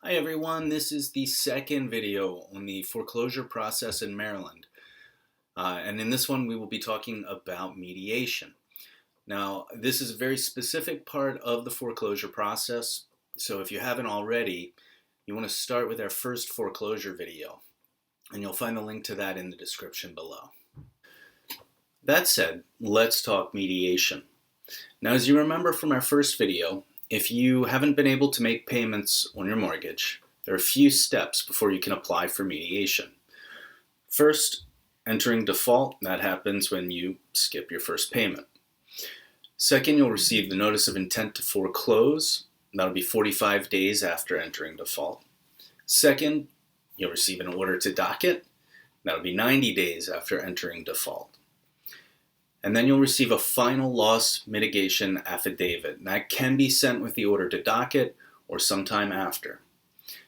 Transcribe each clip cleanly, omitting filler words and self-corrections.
Hi everyone, this is the second video on the foreclosure process in Maryland. And in this one we will be talking about mediation. Now, this is a very specific part of the foreclosure process, so if you haven't already, you want to start with our first foreclosure video, and you'll find the link to that in the description below. That said, let's talk mediation. Now, as you remember from our first video, if you haven't been able to make payments on your mortgage, there are a few steps before you can apply for mediation. First, entering default. That happens when you skip your first payment. Second, you'll receive the notice of intent to foreclose. That'll be 45 days after entering default. Second, you'll receive an order to docket. That'll be 90 days after entering default. And then you'll receive a final loss mitigation affidavit. And that can be sent with the order to docket or sometime after.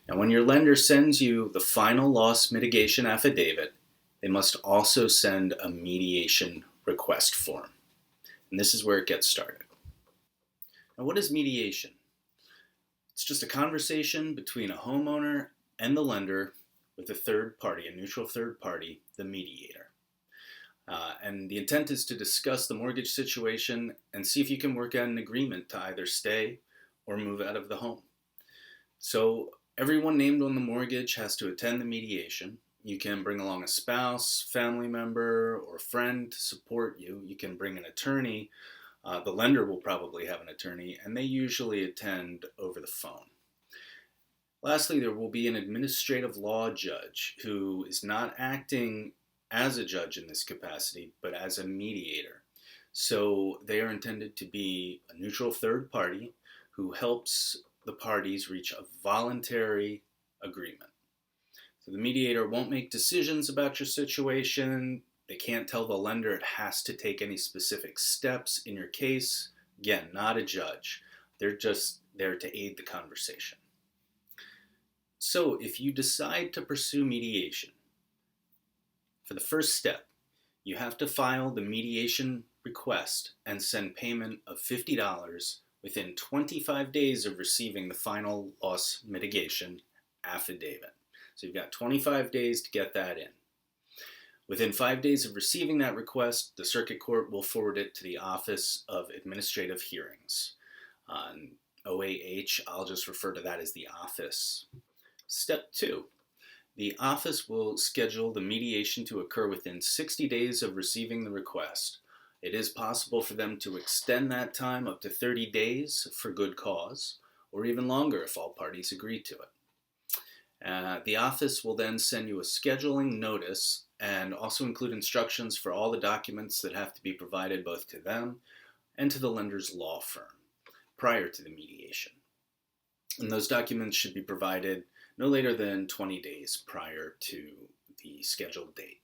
And when your lender sends you the final loss mitigation affidavit, they must also send a mediation request form. And this is where it gets started. Now, what is mediation? It's just a conversation between a homeowner and the lender with a third party, a neutral third party, the mediator. And the intent is to discuss the mortgage situation and see if you can work out an agreement to either stay or move out of the home. So everyone named on the mortgage has to attend the mediation. You can bring along a spouse, family member, or friend to support you. You can bring an attorney. The lender will probably have an attorney, and they usually attend over the phone. Lastly, there will be an administrative law judge who is not acting as a judge in this capacity, but as a mediator. So they are intended to be a neutral third party who helps the parties reach a voluntary agreement. So the mediator won't make decisions about your situation. They can't tell the lender it has to take any specific steps in your case. Again, not a judge. They're just there to aid the conversation. So if you decide to pursue mediation, for the first step, you have to file the mediation request and send payment of $50 within 25 days of receiving the final loss mitigation affidavit. So you've got 25 days to get that in. Within 5 days of receiving that request, the circuit court will forward it to the Office of Administrative Hearings. OAH, I'll just refer to that as the office. Step 2. The office will schedule the mediation to occur within 60 days of receiving the request. It is possible for them to extend that time up to 30 days for good cause, or even longer if all parties agree to it. The office will then send you a scheduling notice and also include instructions for all the documents that have to be provided both to them and to the lender's law firm prior to the mediation. And those documents should be provided no later than 20 days prior to the scheduled date.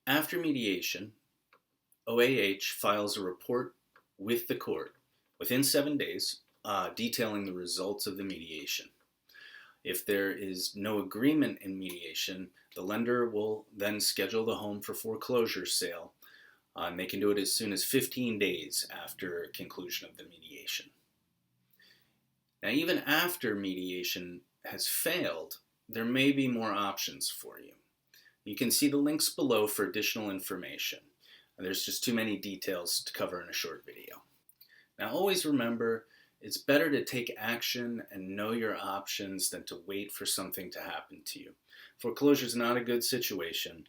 After mediation, OAH files a report with the court within 7 days detailing the results of the mediation. If there is no agreement in mediation, the lender will then schedule the home for foreclosure sale, and they can do it as soon as 15 days after conclusion of the mediation. Now, even after mediation has failed, there may be more options for you. You can see the links below for additional information. There's just too many details to cover in a short video. Now, always remember, it's better to take action and know your options than to wait for something to happen to you. Foreclosure is not a good situation,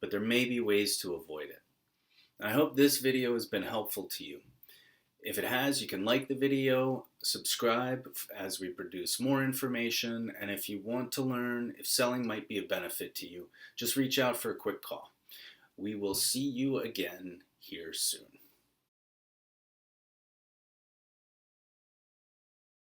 but there may be ways to avoid it. I hope this video has been helpful to you. If it has, you can like the video, subscribe as we produce more information, and if you want to learn if selling might be a benefit to you, just reach out for a quick call. We will see you again here soon.